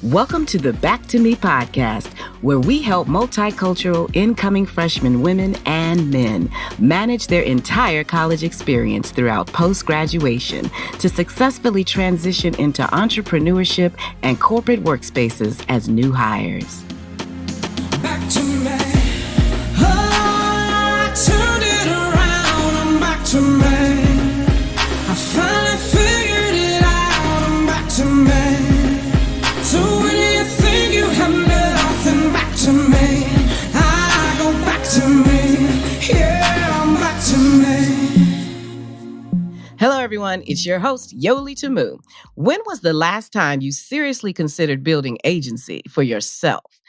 Welcome to the Back to Me podcast, where we help multicultural incoming freshman women and men manage their entire college experience throughout post-graduation to successfully transition into entrepreneurship and corporate workspaces as new hires. Back to me. Oh, I turned it around. I'm back to me. I finally figured it out. I'm back to me. So when you think you have nothing, back to me. I go back to me. Yeah, I'm back to me. Hello, everyone. It's your host, Yoli Tamu. When was the last time you seriously considered building agency for yourself?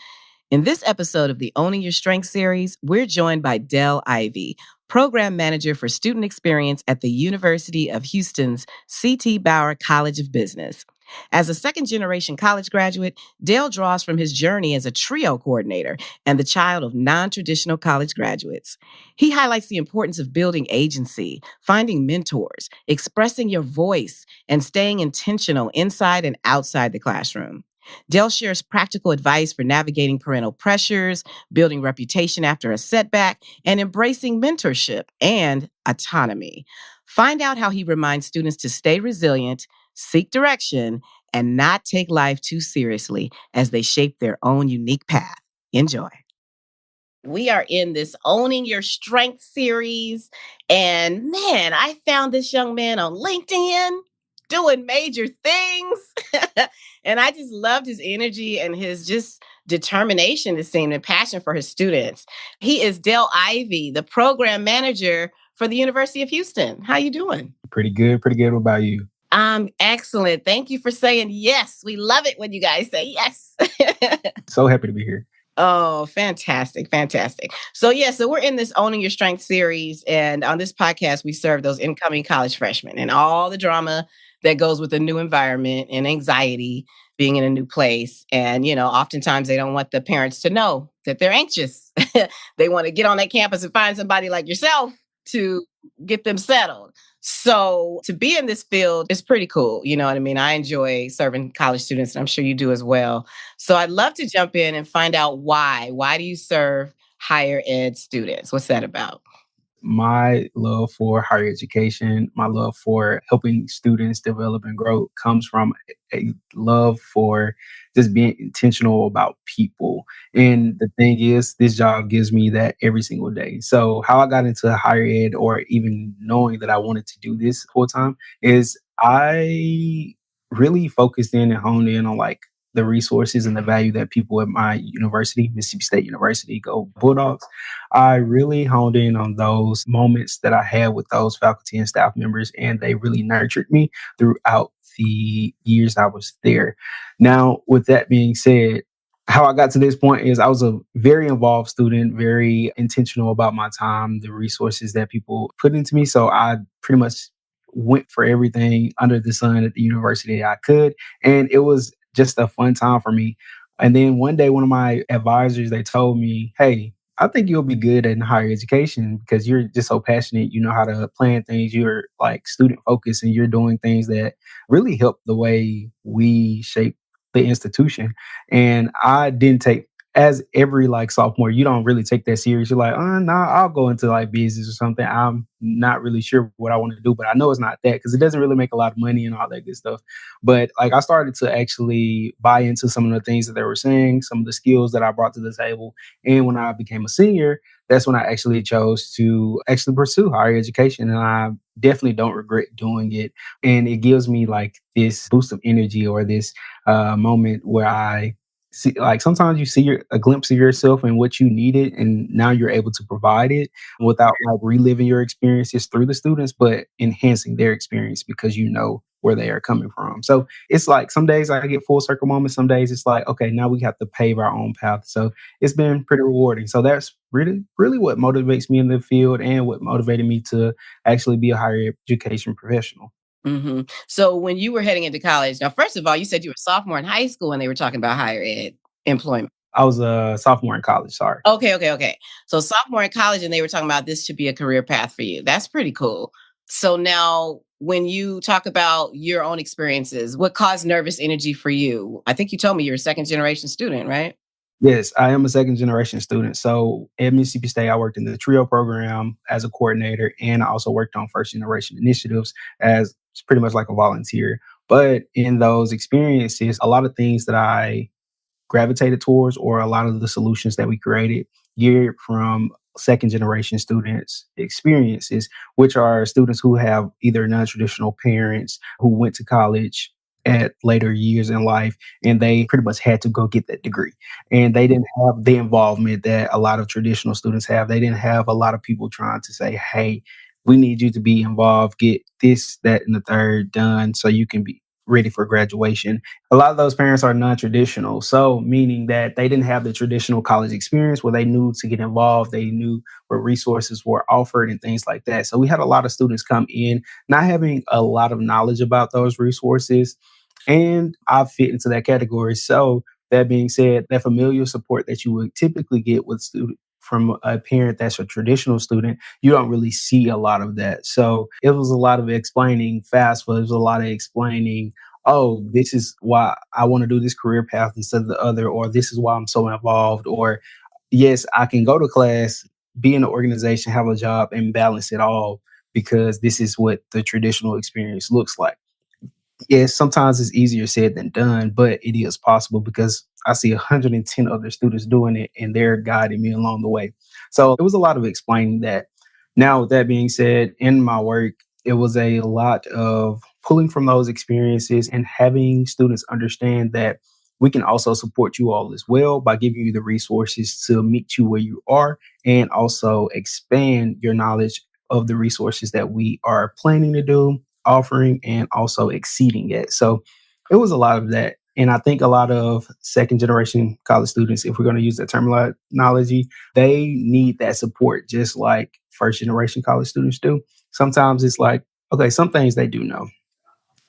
In this episode of the Owning Your Strengths series, we're joined by Dell Ivy, Program Manager for Student Experience at the University of Houston's C.T. Bauer College of Business. As a second-generation college graduate, Dell draws from his journey as a trio coordinator and the child of non-traditional college graduates. He highlights the importance of building agency, finding mentors, expressing your voice, and staying intentional inside and outside the classroom. Dell shares practical advice for navigating parental pressures, building reputation after a setback, and embracing mentorship and autonomy. Find out how he reminds students to stay resilient, seek direction, and not take life too seriously as they shape their own unique path. Enjoy. We are in this Owning Your Strength series, and man, I found this young man on LinkedIn doing major things. And I just loved his energy and his just determination, it seemed, and passion for his students. He is Dell Ivy, the program manager for the University of Houston. How you doing? Pretty good. What about you? I'm excellent. Thank you for saying yes. We love it when you guys say yes. So happy to be here. Oh, fantastic. Fantastic. So we're in this Owning Your Strength series. And on this podcast, we serve those incoming college freshmen and all the drama that goes with a new environment and anxiety being in a new place. And, oftentimes they don't want the parents to know that they're anxious. They want to get on that campus and find somebody like yourself to get them settled. So to be in this field is pretty cool. You know what I mean? I enjoy serving college students, and I'm sure you do as well. So I'd love to jump in and find out why. Why do you serve higher ed students? What's that about? My love for higher education, my love for helping students develop and grow comes from a love for just being intentional about people. And the thing is, this job gives me that every single day. So how I got into higher ed, or even knowing that I wanted to do this full time, is I really focused in and honed in on the resources and the value that people at my university, Mississippi State University, go Bulldogs. I really honed in on those moments that I had with those faculty and staff members, and they really nurtured me throughout the years I was there. Now, with that being said, how I got to this point is I was a very involved student, very intentional about my time, the resources that people put into me. So I pretty much went for everything under the sun at the university I could. And it was just a fun time for me. And then one day, one of my advisors, they told me, hey, I think you'll be good in higher education because you're just so passionate. You know how to plan things. You're student focused, and you're doing things that really help the way we shape the institution. And I didn't take, as every sophomore, you don't really take that serious. You're like, no, I'll go into business or something. I'm not really sure what I want to do, but I know it's not that because it doesn't really make a lot of money and all that good stuff. But I started to actually buy into some of the things that they were saying, some of the skills that I brought to the table. And when I became a senior, that's when I actually chose to actually pursue higher education. And I definitely don't regret doing it. And it gives me this boost of energy, or this moment where I see, sometimes you see a glimpse of yourself and what you needed, and now you're able to provide it without reliving your experiences through the students, but enhancing their experience because you know where they are coming from. So it's some days I get full circle moments. Some days it's okay, now we have to pave our own path. So it's been pretty rewarding. So that's really, really what motivates me in the field, and what motivated me to actually be a higher education professional. Mm-hmm. So when you were heading into college, now, first of all, you said you were a sophomore in high school when they were talking about higher ed employment. I was a sophomore in college, sorry. Okay. So sophomore in college, and they were talking about this should be a career path for you. That's pretty cool. So now, when you talk about your own experiences, what caused nervous energy for you? I think you told me you're a second generation student, right? Yes, I am a second generation student. So at Mississippi State, I worked in the TRIO program as a coordinator, and I also worked on first generation initiatives as pretty much like a volunteer. But in those experiences, a lot of things that I gravitated towards, or a lot of the solutions that we created, geared from second generation students' experiences, which are students who have either non-traditional parents who went to college at later years in life, and they pretty much had to go get that degree. And they didn't have the involvement that a lot of traditional students have. They didn't have a lot of people trying to say, hey, we need you to be involved, get this, that, and the third done so you can be ready for graduation. A lot of those parents are non-traditional. So meaning that they didn't have the traditional college experience where they knew to get involved. They knew where resources were offered and things like that. So we had a lot of students come in not having a lot of knowledge about those resources. And I fit into that category. So that being said, that familial support that you would typically get with student from a parent that's a traditional student, you don't really see a lot of that. So it was a lot of explaining FAFSA. It was a lot of explaining, oh, this is why I want to do this career path instead of the other, or this is why I'm so involved, or yes, I can go to class, be in an organization, have a job, and balance it all because this is what the traditional experience looks like. Yes, sometimes it's easier said than done, but it is possible because I see 110 other students doing it and they're guiding me along the way. So it was a lot of explaining that. Now, with that being said, in my work, it was a lot of pulling from those experiences and having students understand that we can also support you all as well by giving you the resources to meet you where you are and also expand your knowledge of the resources that we are planning to do, offering, and also exceeding it. So it was a lot of that. And I think a lot of second generation college students, if we're going to use that terminology, they need that support just like first generation college students do. Sometimes it's like, okay, some things they do know,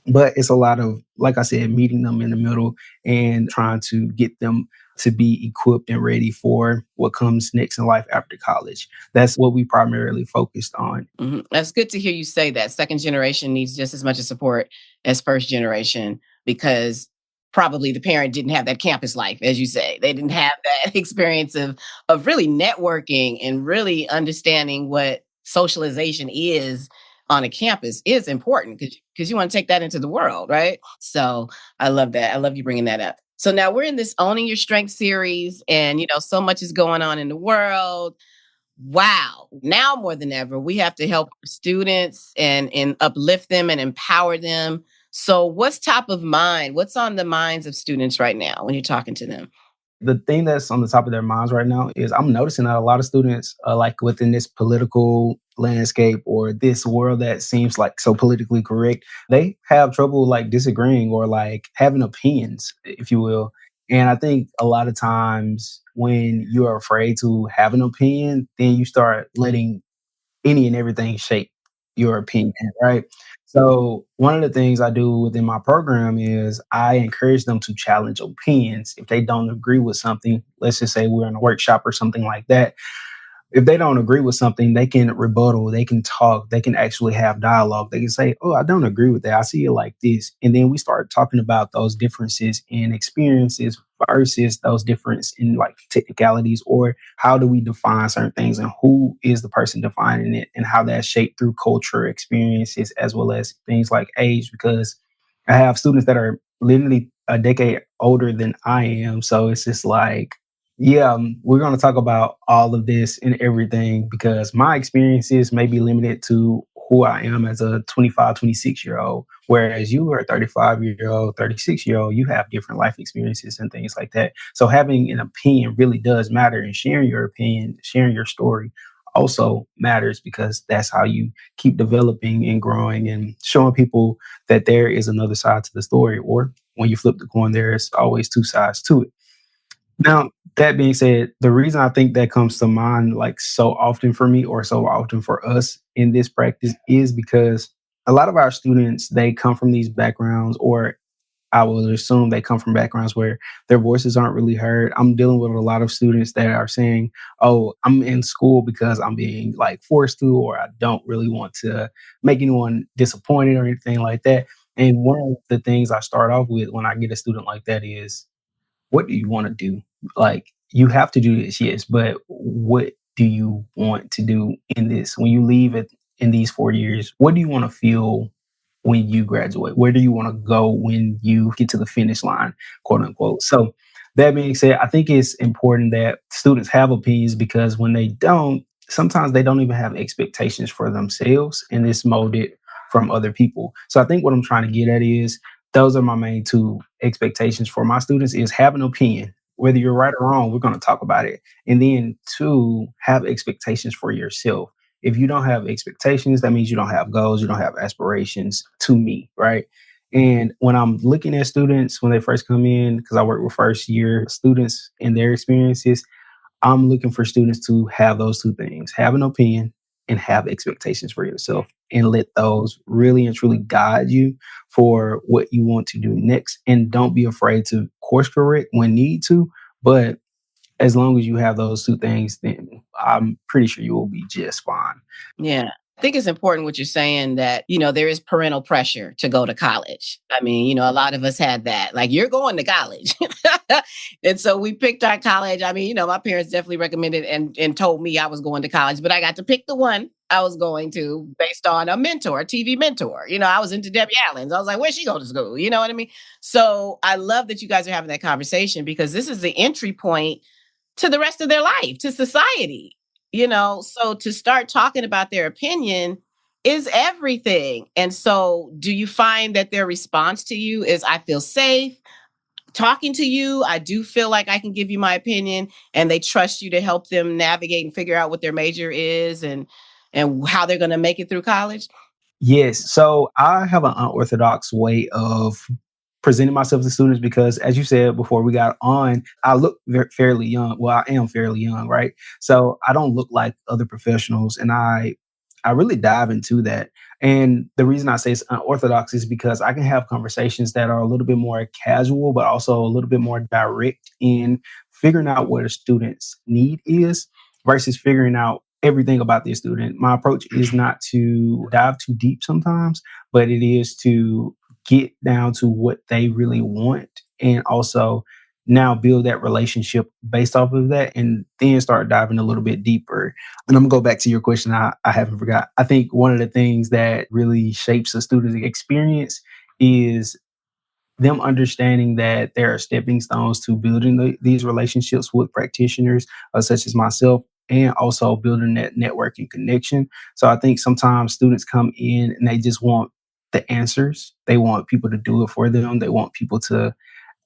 but it's a lot of, like I said, meeting them in the middle and trying to get them to be equipped and ready for what comes next in life after college. That's what we primarily focused on. That's good to hear you say that. Second generation needs just as much support as first generation because probably the parent didn't have that campus life, as you say. They didn't have that experience of really networking and really understanding what socialization is on a campus is important because you want to take that into the world, right? So I love that. I love you bringing that up. So now we're in this Owning Your Strength series, and so much is going on in the world. Wow. Now more than ever, we have to help students and uplift them and empower them. So what's top of mind? What's on the minds of students right now when you're talking to them? The thing that's on the top of their minds right now is I'm noticing that a lot of students are like within this political landscape or this world that seems like so politically correct, they have trouble like disagreeing or like having opinions, if you will. And I think a lot of times when you're afraid to have an opinion, then you start letting any and everything shape your opinion, right? So one of the things I do within my program is I encourage them to challenge opinions. If they don't agree with something, let's just say we're in a workshop or something like that, if they don't agree with something, they can rebuttal, they can talk, they can actually have dialogue. They can say, oh, I don't agree with that. I see it like this. And then we start talking about those differences in experiences versus those differences in like technicalities, or how do we define certain things and who is the person defining it and how that's shaped through culture, experiences, as well as things like age. Because I have students that are literally a decade older than I am. So it's just like, yeah, we're going to talk about all of this and everything because my experiences may be limited to who I am as a 25, 26-year-old, whereas you are a 35-year-old, 36-year-old, you have different life experiences and things like that. So having an opinion really does matter, and sharing your opinion, sharing your story also matters because that's how you keep developing and growing and showing people that there is another side to the story. Or when you flip the coin, there's always two sides to it. Now, that being said, the reason I think that comes to mind like so often for me or so often for us in this practice is because a lot of our students, they come from these backgrounds, or I will assume they come from backgrounds where their voices aren't really heard. I'm dealing with a lot of students that are saying, "Oh, I'm in school because I'm being like forced to, or I don't really want to make anyone disappointed or anything like that." And one of the things I start off with when I get a student like that is, what do you want to do? Like, you have to do this, yes, but what do you want to do in this? When you leave it in these 4 years, what do you want to feel when you graduate? Where do you want to go when you get to the finish line, quote unquote? So, that being said, I think it's important that students have opinions because when they don't, sometimes they don't even have expectations for themselves and it's molded from other people. So, I think what I'm trying to get at is those are my main two expectations for my students is have an opinion. Whether you're right or wrong, we're going to talk about it. And then two, have expectations for yourself. If you don't have expectations, that means you don't have goals, you don't have aspirations to me, right? And when I'm looking at students when they first come in, because I work with first year students and their experiences, I'm looking for students to have those two things, have an opinion and have expectations for yourself, and let those really and truly guide you for what you want to do next. And don't be afraid to course correct when need to. But as long as you have those two things, then I'm pretty sure you will be just fine. Yeah. I think it's important what you're saying that, there is parental pressure to go to college. I mean, a lot of us had that. Like, you're going to college. And so we picked our college. I mean, my parents definitely recommended and told me I was going to college, but I got to pick the one I was going to based on a mentor, a TV mentor. I was into Debbie Allen's. I was like, where'd she go to school? You know what I mean? So I love that you guys are having that conversation because this is the entry point to the rest of their life, to society. So to start talking about their opinion is everything. And so do you find that their response to you is, I feel safe talking to you. I do feel like I can give you my opinion, and they trust you to help them navigate and figure out what their major is and how they're going to make it through college? Yes. So I have an unorthodox way of presenting myself to students because, as you said before we got on, I look fairly young. Well, I am fairly young, right? So I don't look like other professionals, and I really dive into that. And the reason I say it's unorthodox is because I can have conversations that are a little bit more casual, but also a little bit more direct in figuring out what a student's need is versus figuring out everything about their student. My approach is not to dive too deep sometimes, but it is to get down to what they really want and also now build that relationship based off of that and then start diving a little bit deeper. And I'm gonna go back to your question. I haven't forgot. I think one of the things that really shapes a student's experience is them understanding that there are stepping stones to building these relationships with practitioners such as myself and also building that networking connection. So I think sometimes students come in and they just want the answers. They want people to do it for them. They want people to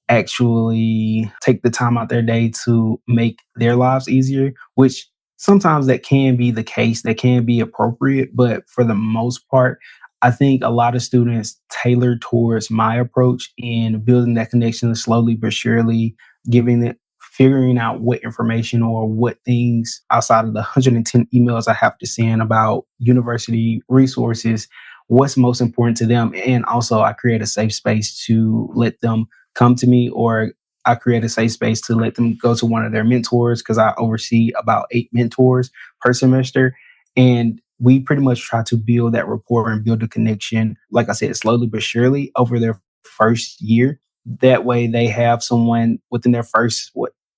actually take the time out their day to make their lives easier, which sometimes that can be the case, that can be appropriate. But for the most part, I think a lot of students tailor towards my approach in building that connection slowly but surely, giving it, figuring out what information or what things outside of the 110 emails I have to send about university resources, what's most important to them. And also, I create a safe space to let them come to me, or I create a safe space to let them go to one of their mentors because I oversee about 8 mentors per semester. And we pretty much try to build that rapport and build a connection, like I said, slowly but surely over their first year. That way they have someone within their first,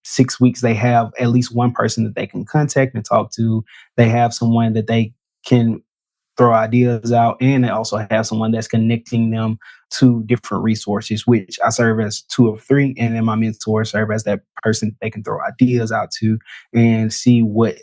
6 weeks, they have at least one person that they can contact and talk to. They have someone that they can throw ideas out, and they also have someone that's connecting them to different resources, which I serve as 2 of 3, and then my mentor serve as that person they can throw ideas out to and see what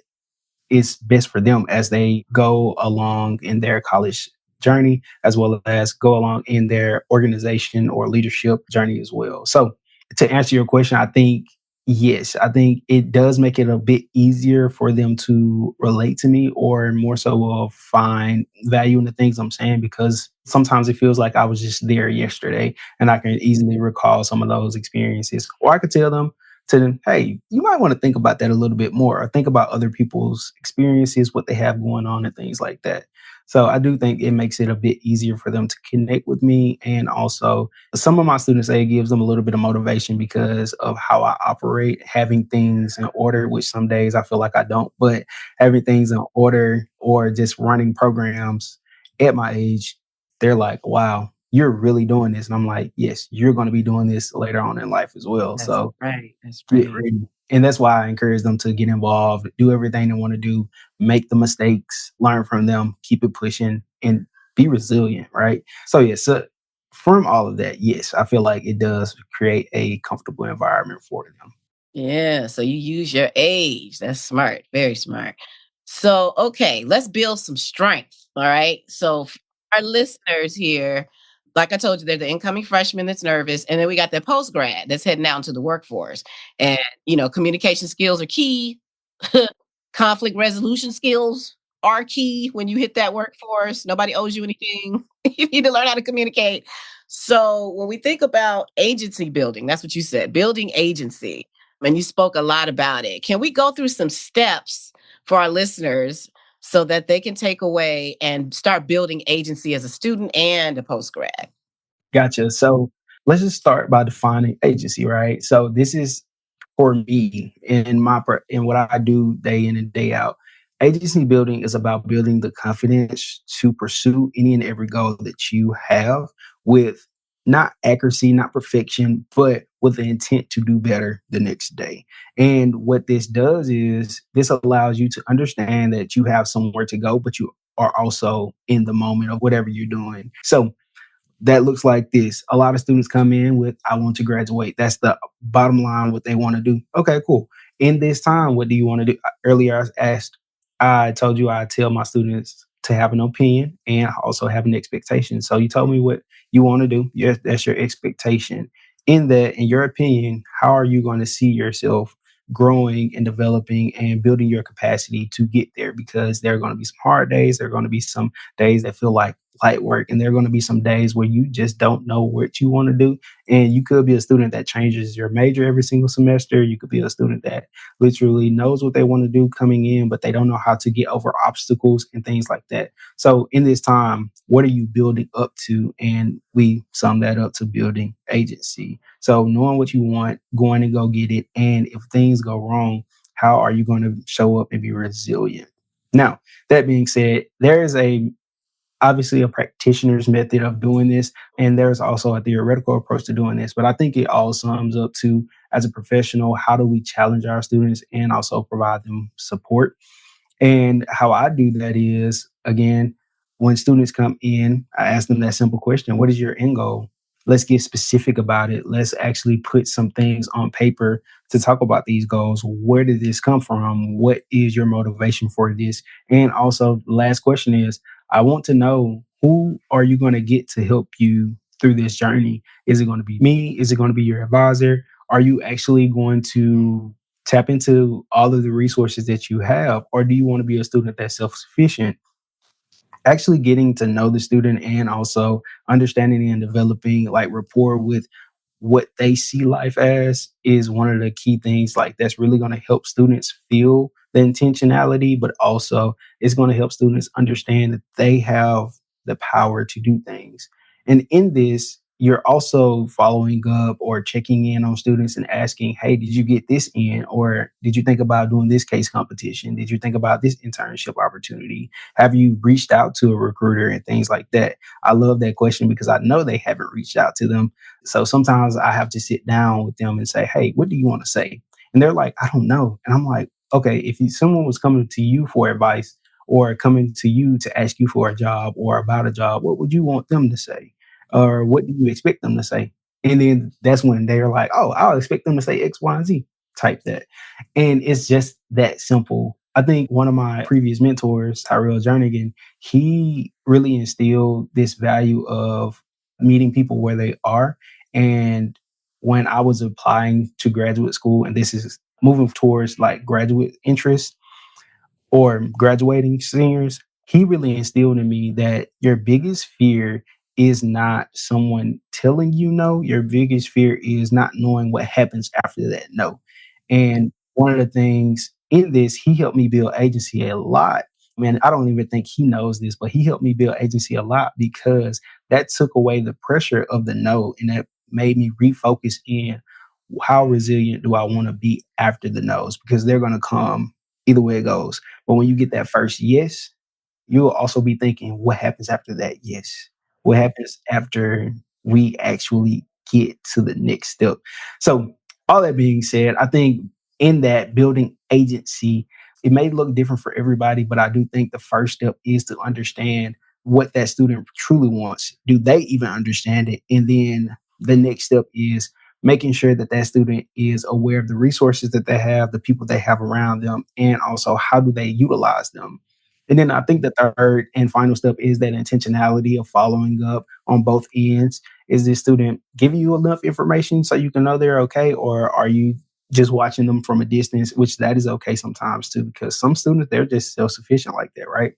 is best for them as they go along in their college journey, as well as go along in their organization or leadership journey as well. So to answer your question, I think yes, I think it does make it a bit easier for them to relate to me, or more so will find value in the things I'm saying, because sometimes it feels like I was just there yesterday and I can easily recall some of those experiences. Or I could tell them to them, hey, you might want to think about that a little bit more, or think about other people's experiences, what they have going on and things like that. So I do think it makes it a bit easier for them to connect with me. And also, some of my students say it gives them a little bit of motivation because of how I operate, having things in order, which some days I feel like I don't, but having things in order or just running programs at my age, they're like, wow, you're really doing this. And I'm like, yes, you're going to be doing this later on in life as well. That's So right. That's get right. ready. And that's why I encourage them to get involved, do everything they want to do, make the mistakes, learn from them, keep it pushing, and be resilient, right? So, yes, so from all of that, yes, I feel like it does create a comfortable environment for them. Yeah, so you use your age. That's smart, very smart. So, okay, let's build some strength. All right. So, for our listeners here, like I told you, they're the incoming freshman that's nervous, and then we got the post grad that's heading out into the workforce. And, communication skills are key. Conflict resolution skills are key when you hit that workforce. Nobody owes you anything. You need to learn how to communicate. So, when we think about agency building, that's what you said, building agency, and you spoke a lot about it. Can we go through some steps for our listeners so that they can take away and start building agency as a student and a post grad? Gotcha. So let's just start by defining agency, right? So this is for me in in what I do day in and day out. Agency building is about building the confidence to pursue any and every goal that you have with not accuracy, not perfection, but with the intent to do better the next day. And what this does is this allows you to understand that you have somewhere to go, but you are also in the moment of whatever you're doing. So that looks like this. A lot of students come in with, I want to graduate. That's the bottom line, what they want to do. Okay, cool. In this time, what do you want to do? Earlier, I told you I tell my students to have an opinion and also have an expectation. So you told me what you want to do. Yes, that's your expectation. In that, in your opinion, how are you going to see yourself growing and developing and building your capacity to get there? Because there are going to be some hard days. There are going to be some days that feel like light work, and there are going to be some days where you just don't know what you want to do. And you could be a student that changes your major every single semester. You could be a student that literally knows what they want to do coming in, but they don't know how to get over obstacles and things like that. So in this time, what are you building up to? And we sum that up to building agency. So knowing what you want, going and go get it, and if things go wrong, how are you going to show up and be resilient? Now, that being said, there is obviously a practitioner's method of doing this, and there's also a theoretical approach to doing this. But I think it all sums up to, as a professional, how do we challenge our students and also provide them support? And how I do that is, again, when students come in, I ask them that simple question: what is your end goal? Let's get specific about it. Let's actually put some things on paper to talk about these goals. Where did this come from? What is your motivation for this? And also, the last question is, I want to know, who are you going to get to help you through this journey? Is it going to be me? Is it going to be your advisor? Are you actually going to tap into all of the resources that you have? Or do you want to be a student that's self sufficient? Actually getting to know the student and also understanding and developing like rapport with what they see life as is one of the key things, like that's really going to help students feel the intentionality, but also it's going to help students understand that they have the power to do things. And in this, you're also following up or checking in on students and asking, hey, did you get this in? Or did you think about doing this case competition? Did you think about this internship opportunity? Have you reached out to a recruiter and things like that? I love that question because I know they haven't reached out to them. So sometimes I have to sit down with them and say, hey, what do you want to say? And they're like, I don't know. And I'm like, okay, if someone was coming to you for advice or coming to you to ask you for a job or about a job, what would you want them to say? Or what do you expect them to say? And then that's when they're like, oh, I'll expect them to say X, Y, and Z, type that. And it's just that simple. I think one of my previous mentors, Tyrell Jernigan, he really instilled this value of meeting people where they are. And when I was applying to graduate school, and this is moving towards like graduate interest or graduating seniors, he really instilled in me that your biggest fear is not someone telling you no. Your biggest fear is not knowing what happens after that no. And one of the things in this, he helped me build agency a lot Man, I don't even think he knows this, but he helped me build agency a lot because that took away the pressure of the no, and that made me refocus in how resilient do I want to be after the no's, because they're going to come either way it goes. But when you get that first yes, you'll also be thinking, what happens after that yes? What happens after we actually get to the next step? So, all that being said, I think in that building agency, it may look different for everybody, but I do think the first step is to understand what that student truly wants. Do they even understand it? And then the next step is making sure that that student is aware of the resources that they have, the people they have around them, and also how do they utilize them. And then I think the third and final step is that intentionality of following up on both ends. Is this student giving you enough information so you can know they're okay? Or are you just watching them from a distance, which that is okay sometimes too, because some students, they're just self-sufficient like that, right?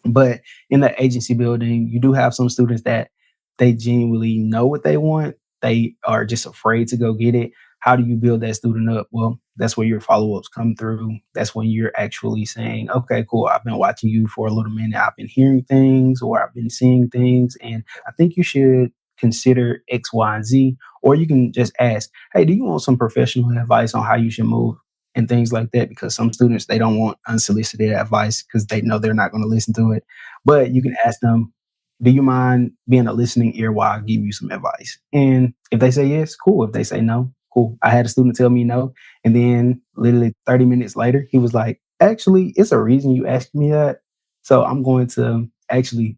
But in the agency building, you do have some students that they genuinely know what they want. They are just afraid to go get it. How do you build that student up? Well, that's where your follow ups come through. That's when you're actually saying, okay, cool. I've been watching you for a little minute. I've been hearing things or I've been seeing things. And I think you should consider X, Y, and Z. Or you can just ask, hey, do you want some professional advice on how you should move? And things like that, because some students, they don't want unsolicited advice because they know they're not going to listen to it. But you can ask them, do you mind being a listening ear while I give you some advice? And if they say yes, cool. If they say no, cool. I had a student tell me no, and then literally 30 minutes later he was like, actually, it's a reason you asked me that, so I'm going to actually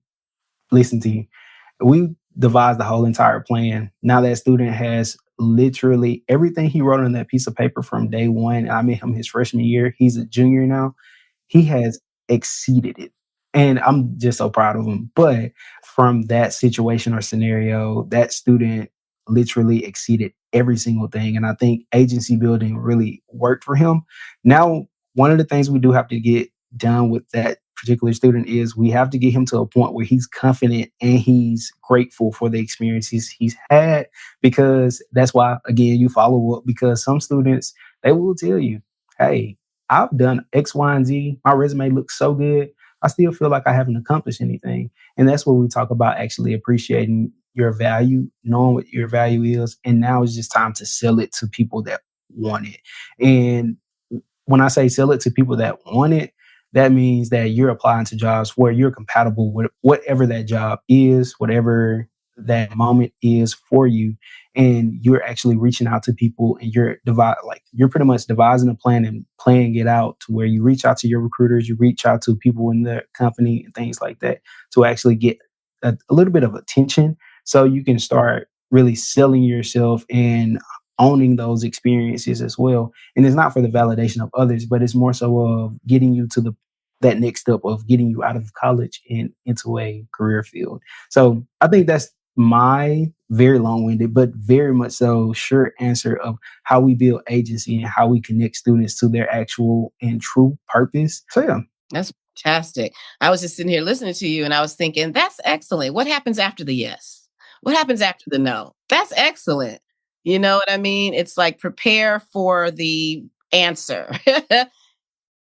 listen to you. We devised the whole entire plan. Now that student has literally everything he wrote on that piece of paper from day one. I met him his freshman year. He's a junior now. He has exceeded it. And I'm just so proud of him. But from that situation or scenario, that student literally exceeded every single thing. And I think agency building really worked for him. Now, one of the things we do have to get done with that particular student is we have to get him to a point where he's confident and he's grateful for the experiences he's had, because that's why, again, you follow up, because some students, they will tell you, hey, I've done X, Y, and Z. My resume looks so good. I still feel like I haven't accomplished anything. And that's what we talk about, actually appreciating your value, knowing what your value is. And now it's just time to sell it to people that want it. And when I say sell it to people that want it, that means that you're applying to jobs where you're compatible with whatever that job is, whatever that moment is for you. And you're actually reaching out to people, and you're pretty much devising a plan and playing it out to where you reach out to your recruiters, you reach out to people in the company and things like that to actually get a little bit of attention, so you can start really selling yourself and owning those experiences as well. And it's not for the validation of others, but it's more so of getting you to that next step of getting you out of college and into a career field. So I think that's my very long-winded, but very much so short answer of how we build agency and how we connect students to their actual and true purpose. So yeah. That's fantastic. I was just sitting here listening to you and I was thinking, that's excellent. What happens after the yes? What happens after the no? That's excellent. You know what I mean? It's like prepare for the answer.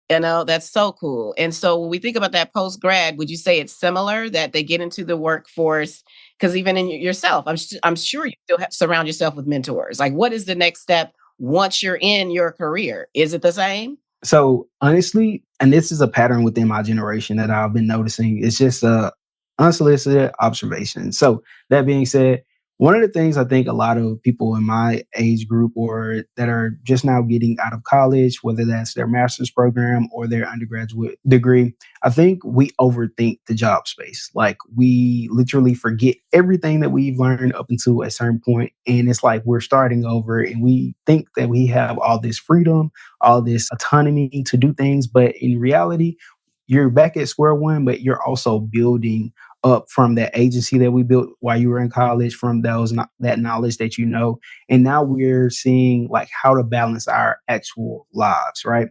That's so cool. And so when we think about that post grad, would you say it's similar that they get into the workforce? Because even in yourself, I'm sure you still surround yourself with mentors. Like, what is the next step once you're in your career? Is it the same? So honestly, and this is a pattern within my generation that I've been noticing, it's just a unsolicited observation. So that being said, one of the things I think a lot of people in my age group or that are just now getting out of college, whether that's their master's program or their undergraduate degree, I think we overthink the job space. Like we literally forget everything that we've learned up until a certain point, and it's like we're starting over and we think that we have all this freedom, all this autonomy to do things. But in reality, you're back at square one, but you're also building up from that agency that we built while you were in college, from that knowledge that you know. And now we're seeing like how to balance our actual lives, right?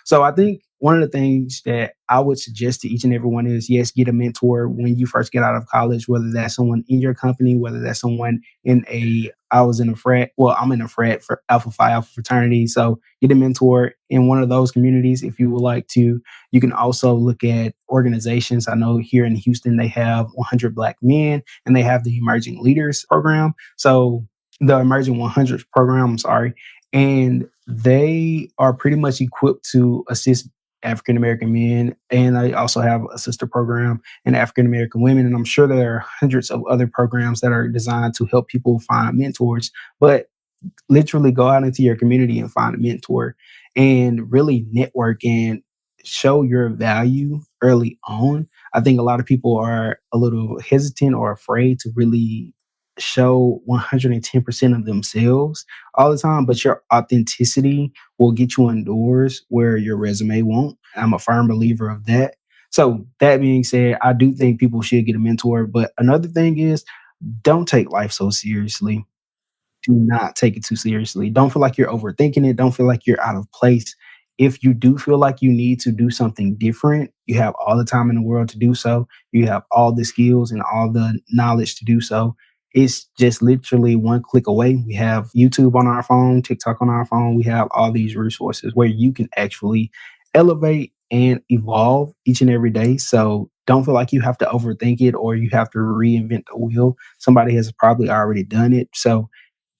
So I think one of the things that I would suggest to each and everyone is, yes, get a mentor when you first get out of college, whether that's someone in your company, whether that's someone I was in a frat, well, I'm in a frat for Alpha Phi Alpha fraternity. So get a mentor in one of those communities if you would like to. You can also look at organizations. I know here in Houston, they have 100 Black Men and they have the Emerging Leaders program. So the Emerging 100 program, I'm sorry, and they are pretty much equipped to assist African American men. And I also have a sister program in African American women. And I'm sure there are hundreds of other programs that are designed to help people find mentors. But literally go out into your community and find a mentor and really network and show your value early on. I think a lot of people are a little hesitant or afraid to really show 110% of themselves all the time, but your authenticity will get you indoors where your resume won't. I'm a firm believer of that. So that being said, I do think people should get a mentor, but another thing is don't take life so seriously. Do not take it too seriously. Don't feel like you're overthinking it. Don't feel like you're out of place. If you do feel like you need to do something different, you have all the time in the world to do so. You have all the skills and all the knowledge to do so. It's just literally one click away. We have YouTube on our phone, TikTok on our phone. We have all these resources where you can actually elevate and evolve each and every day. So don't feel like you have to overthink it or you have to reinvent the wheel. Somebody has probably already done it. So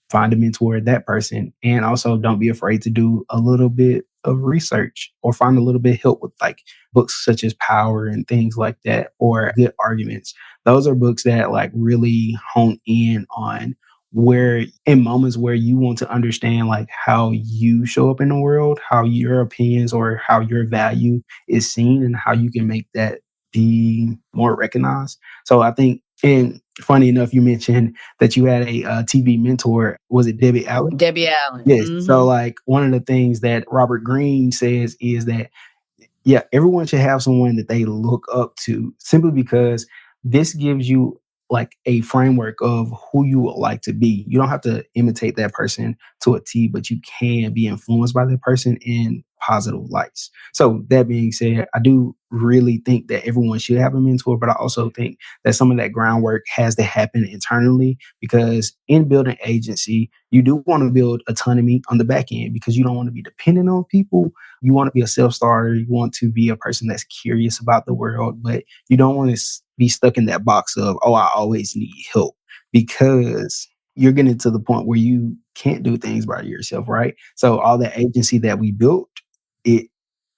find a mentor, that person. And also don't be afraid to do a little bit of research or find a little bit of help with like books such as Power and things like that, or Good Arguments. Those are books that like really hone in on where in moments where you want to understand like how you show up in the world, how your opinions or how your value is seen and how you can make that be more recognized. So I think, and funny enough, you mentioned that you had a TV mentor. Was it Debbie Allen? Debbie Allen. Yes. So, like, one of the things that Robert Greene says is that yeah, everyone should have someone that they look up to simply because this gives you like a framework of who you would like to be. You don't have to imitate that person to a T, but you can be influenced by that person in positive lights. So that being said, I do really think that everyone should have a mentor, but I also think that some of that groundwork has to happen internally because in building agency, you do want to build autonomy on the back end because you don't want to be dependent on people. You want to be a self-starter. You want to be a person that's curious about the world, but you don't want to be stuck in that box of, oh, I always need help because you're getting to the point where you can't do things by yourself, right? So all that agency that we built, it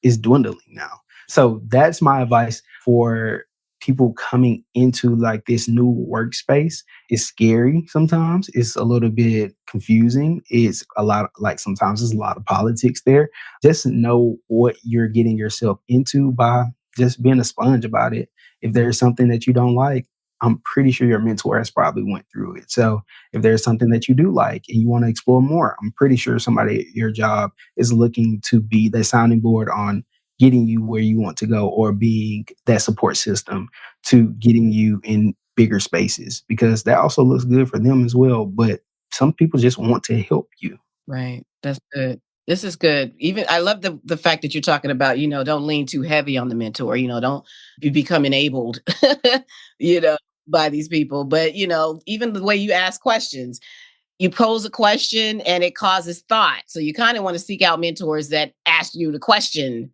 is dwindling now. So that's my advice for people coming into like this new workspace. It's scary sometimes. It's a little bit confusing. It's a lot like sometimes there's a lot of politics there. Just know what you're getting yourself into by just being a sponge about it. If there's something that you don't like, I'm pretty sure your mentor has probably went through it. So if there's something that you do like and you want to explore more, I'm pretty sure somebody at your job is looking to be the sounding board on getting you where you want to go or being that support system to getting you in bigger spaces because that also looks good for them as well. But some people just want to help you. Right. That's good. This is good. Even I love the fact that you're talking about, don't lean too heavy on the mentor, don't you become enabled, you know, by these people. But, even the way you ask questions, you pose a question and it causes thought. So you kind of want to seek out mentors that ask you the question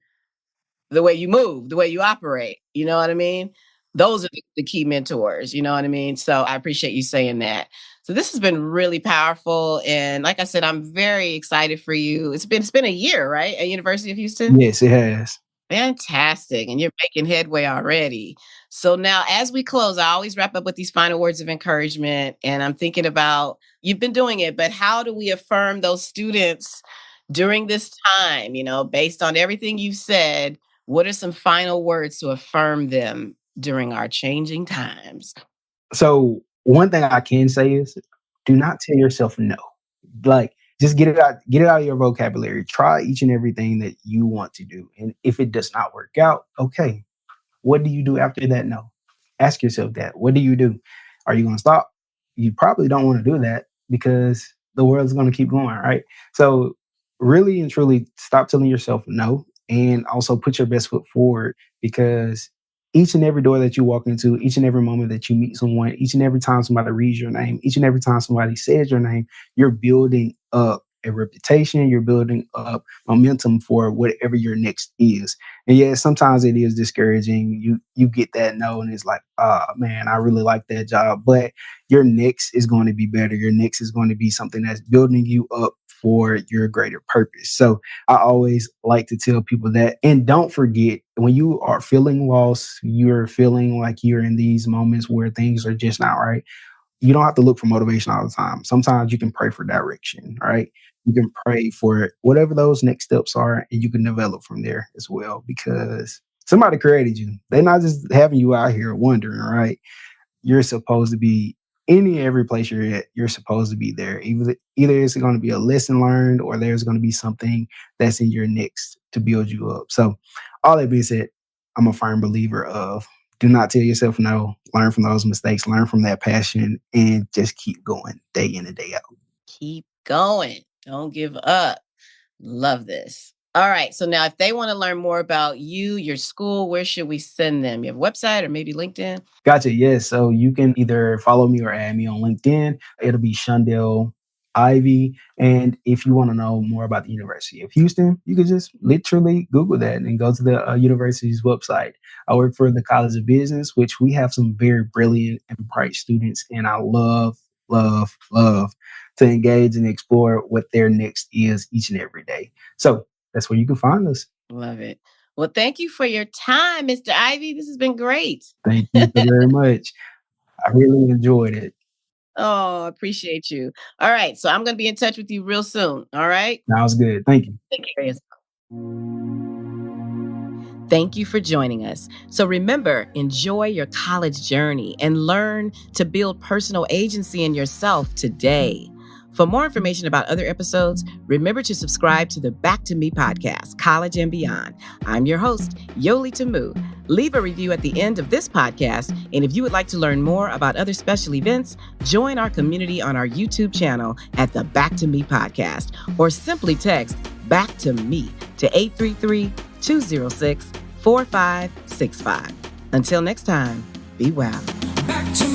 the way you move, the way you operate. You know what I mean? Those are the key mentors. You know what I mean? So I appreciate you saying that. So this has been really powerful. And like I said, I'm very excited for you. It's been a year, right? At University of Houston? Yes, it has. Fantastic. And you're making headway already. So now as we close, I always wrap up with these final words of encouragement. And I'm thinking about you've been doing it, but how do we affirm those students during this time, based on everything you've said? What are some final words to affirm them during our changing times? So one thing I can say is do not tell yourself no. Like just get it out of your vocabulary. Try each and everything that you want to do. And if it does not work out, okay. What do you do after that no? Ask yourself that. What do you do? Are you going to stop? You probably don't want to do that because the world's going to keep going, right? So really and truly stop telling yourself no and also put your best foot forward, because each and every door that you walk into, each and every moment that you meet someone, each and every time somebody reads your name, each and every time somebody says your name, you're building up a reputation, you're building up momentum for whatever your next is. And yeah, sometimes it is discouraging. You get that no, and it's like, oh man, I really like that job. But your next is going to be better. Your next is going to be something that's building you up for your greater purpose. So I always like to tell people that. And don't forget, when you are feeling lost, you're feeling like you're in these moments where things are just not right, you don't have to look for motivation all the time. Sometimes you can pray for direction, right? You can pray for whatever those next steps are, and you can develop from there as well, because somebody created you. They're not just having you out here wondering, right? You're supposed to be any every place you're at, you're supposed to be there. Either it's going to be a lesson learned, or there's going to be something that's in your next to build you up. So all that being said, I'm a firm believer of do not tell yourself no, learn from those mistakes, learn from that passion, and just keep going day in and day out. Keep going. Don't give up. Love this. All right. So now if they want to learn more about you, your school, where should we send them? You have a website or maybe LinkedIn? Gotcha. Yes. So you can either follow me or add me on LinkedIn. It'll be Dell Ivy. And if you want to know more about the University of Houston, you can just literally Google that and go to the university's website. I work for the College of Business, which we have some very brilliant and bright students. And I love to engage and explore what their next is each and every day. So that's where you can find us. Love it. Well, thank you for your time, Mr. Ivy. This has been great. Thank you so very much. I really enjoyed it. Oh, appreciate you. All right. So I'm going to be in touch with you real soon. All right. Sounds good. Thank you. Take care of yourself. Thank you for joining us. So remember, enjoy your college journey and learn to build personal agency in yourself today. For more information about other episodes, remember to subscribe to the Back to Me podcast, College and Beyond. I'm your host, Yoli Tamu. Leave a review at the end of this podcast. And if you would like to learn more about other special events, join our community on our YouTube channel at the Back to Me podcast, or simply text Back to Me to 833-206-4565. Until next time, be well. Back to